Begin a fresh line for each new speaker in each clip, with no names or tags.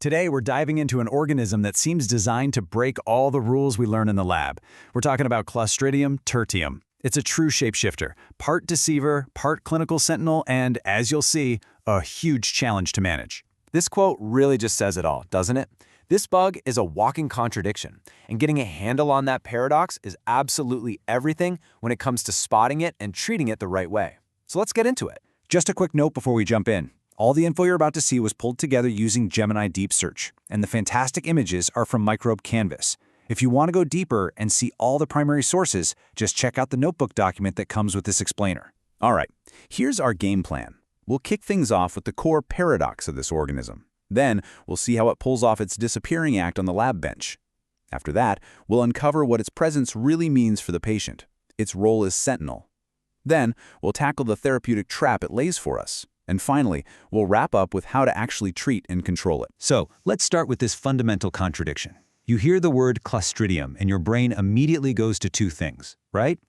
Today, we're diving into an organism that seems designed to break all the rules we learn in the lab. We're talking about Clostridium tertium. It's a true shapeshifter, part deceiver, part clinical sentinel, and, as you'll see, a huge challenge to manage.
This quote really just says it all, doesn't it? This bug is a walking contradiction, and getting a handle on that paradox is absolutely everything when it comes to spotting it and treating it the right way. So let's get into it.
Just a quick note before we jump in. All the info you're about to see was pulled together using Gemini Deep Search, and the fantastic images are from Microbe Canvas. If you want to go deeper and see all the primary sources, just check out the notebook document that comes with this explainer. All right, here's our game plan. We'll kick things off with the core paradox of this organism. Then, we'll see how it pulls off its disappearing act on the lab bench. After that, we'll uncover what its presence really means for the patient. Its role as sentinel. Then, we'll tackle the therapeutic trap it lays for us. And finally, we'll wrap up with how to actually treat and control it.
So, let's start with this fundamental contradiction. You hear the word Clostridium, and your brain immediately goes to two things, right?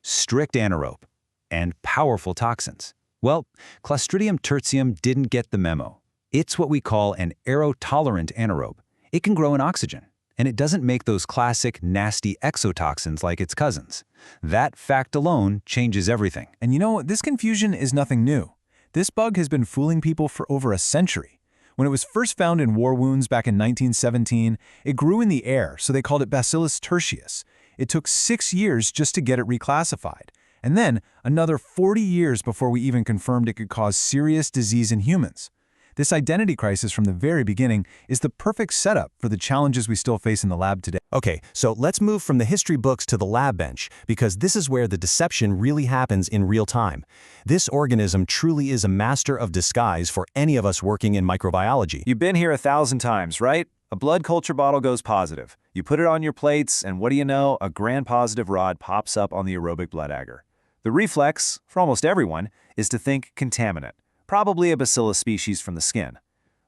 Strict anaerobe and powerful toxins. Well, Clostridium tertium didn't get the memo. It's what we call an aerotolerant anaerobe. It can grow in oxygen, and it doesn't make those classic, nasty exotoxins like its cousins. That fact alone changes everything.
And you know, this confusion is nothing new. This bug has been fooling people for over a century. When it was first found in war wounds back in 1917, it grew in the air, so they called it Bacillus tertius. It took 6 years just to get it reclassified, and then another 40 years before we even confirmed it could cause serious disease in humans. This identity crisis from the very beginning is the perfect setup for the challenges we still face in the lab today.
Okay, so let's move from the history books to the lab bench, because this is where the deception really happens in real time. This organism truly is a master of disguise for any of us working in microbiology.
You've been here 1,000 times, right? A blood culture bottle goes positive. You put it on your plates, and what do you know? A gram-positive rod pops up on the aerobic blood agar. The reflex, for almost everyone, is to think contaminant. Probably a Bacillus species from the skin.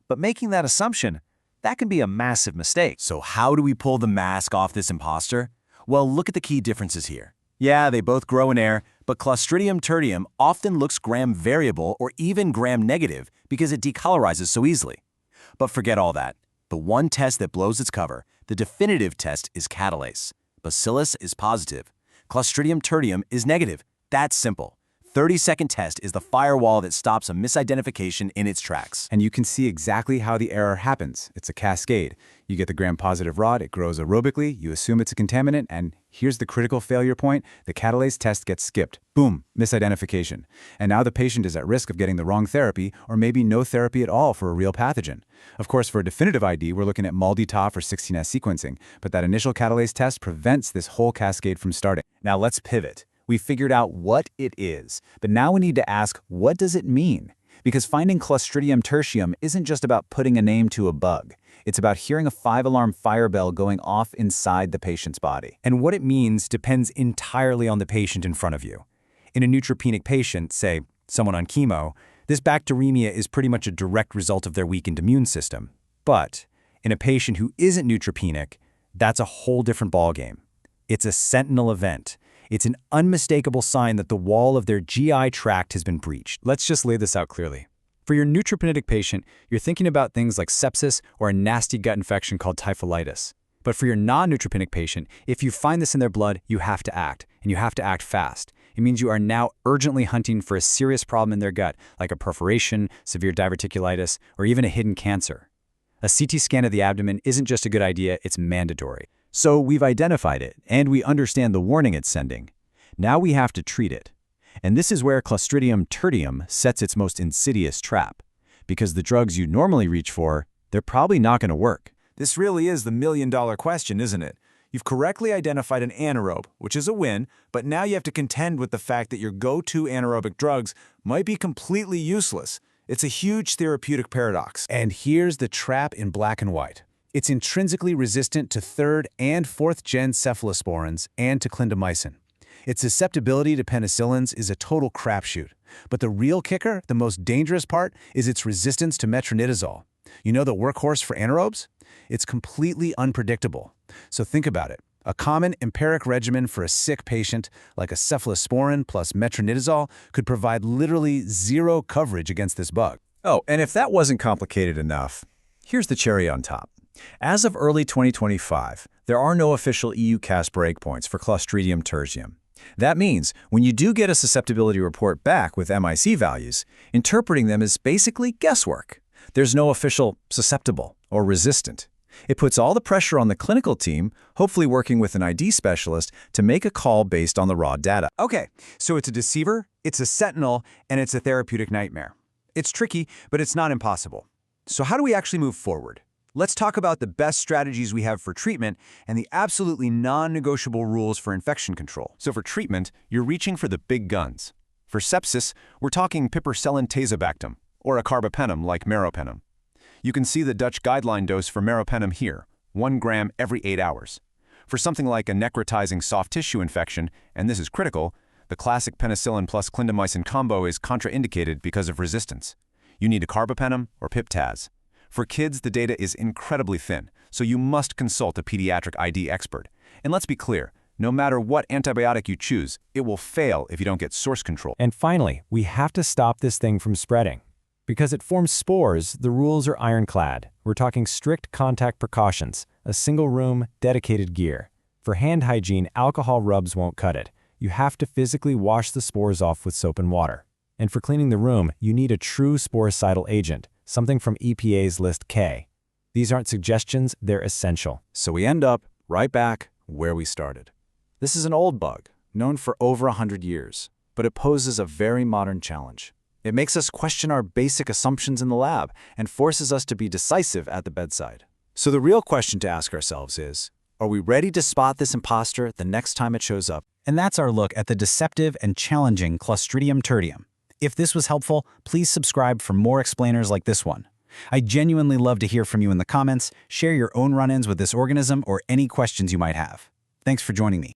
But making that assumption, that can be a massive mistake.
So how do we pull the mask off this imposter? Well, look at the key differences here. Yeah, they both grow in air, but Clostridium tertium often looks gram-variable or even gram-negative because it decolorizes so easily. But forget all that. The one test that blows its cover, the definitive test, is Catalase. Bacillus is positive. Clostridium tertium is negative. That's simple. 30-second test is the firewall that stops a misidentification in its tracks.
And you can see exactly how the error happens. It's a cascade. You get the gram-positive rod, it grows aerobically, you assume it's a contaminant, and here's the critical failure point. The Catalase test gets skipped. Boom, misidentification. And now the patient is at risk of getting the wrong therapy, or maybe no therapy at all for a real pathogen. Of course, for a definitive ID, we're looking at MALDI-TOF or 16S sequencing, but that initial Catalase test prevents this whole cascade from starting. Now let's pivot. We figured out what it is, but now we need to ask, what does it mean? Because finding Clostridium tertium isn't just about putting a name to a bug. It's about hearing a 5-alarm fire bell going off inside the patient's body.
And what it means depends entirely on the patient in front of you. In a neutropenic patient, say, someone on chemo, this bacteremia is pretty much a direct result of their weakened immune system. But in a patient who isn't neutropenic, that's a whole different ballgame. It's a sentinel event. It's an unmistakable sign that the wall of their GI tract has been breached.
Let's just lay this out clearly. For your neutropenic patient, you're thinking about things like sepsis or a nasty gut infection called typhlitis. But for your non-neutropenic patient, if you find this in their blood, you have to act, and you have to act fast. It means you are now urgently hunting for a serious problem in their gut, like a perforation, severe diverticulitis, or even a hidden cancer. A CT scan of the abdomen isn't just a good idea, it's mandatory.
So we've identified it, and we understand the warning it's sending. Now we have to treat it. And this is where Clostridium tertium sets its most insidious trap. Because the drugs you normally reach for, they're probably not going to work.
This really is the million-dollar question, isn't it? You've correctly identified an anaerobe, which is a win, but now you have to contend with the fact that your go-to anaerobic drugs might be completely useless. It's a huge therapeutic paradox.
And here's the trap in black and white. It's intrinsically resistant to 3rd and 4th gen cephalosporins and to clindamycin. Its susceptibility to penicillins is a total crapshoot. But the real kicker, the most dangerous part, is its resistance to metronidazole. You know, the workhorse for anaerobes? It's completely unpredictable. So think about it. A common empiric regimen for a sick patient, like a cephalosporin plus metronidazole, could provide literally zero coverage against this bug.
Oh, and if that wasn't complicated enough,
Here's the cherry on top. As of early 2025, there are no official EU CAS breakpoints for Clostridium tertium. That means when you do get a susceptibility report back with MIC values, interpreting them is basically guesswork. There's no official susceptible or resistant. It puts all the pressure on the clinical team, hopefully working with an ID specialist, to make a call based on the raw data.
Okay, so it's a deceiver, it's a sentinel, and it's a therapeutic nightmare. It's tricky, but it's not impossible. So how do we actually move forward? Let's talk about the best strategies we have for treatment and the absolutely non-negotiable rules for infection control.
So for treatment, you're reaching for the big guns. For sepsis, we're talking piperacillin tazobactam, or a carbapenem like meropenem. You can see the Dutch guideline dose for meropenem here, 1 gram every 8 hours. For something like a necrotizing soft tissue infection, and this is critical, the classic penicillin plus clindamycin combo is contraindicated because of resistance. You need a carbapenem or pip-taz. For kids, the data is incredibly thin, so you must consult a pediatric ID expert. And let's be clear, no matter what antibiotic you choose, it will fail if you don't get source control.
And finally, we have to stop this thing from spreading. Because it forms spores, the rules are ironclad. We're talking strict contact precautions, a single room, dedicated gear. For hand hygiene, alcohol rubs won't cut it. You have to physically wash the spores off with soap and water. And for cleaning the room, you need a true sporicidal agent, something from EPA's List K. These aren't suggestions, they're essential.
So we end up right back where we started. This is an old bug, known for over 100 years, but it poses a very modern challenge. It makes us question our basic assumptions in the lab and forces us to be decisive at the bedside. So the real question to ask ourselves is, are we ready to spot this imposter the next time it shows up?
And that's our look at the deceptive and challenging Clostridium tertium. If this was helpful, please subscribe for more explainers like this one. I genuinely love to hear from you in the comments, share your own run-ins with this organism or any questions you might have. Thanks for joining me.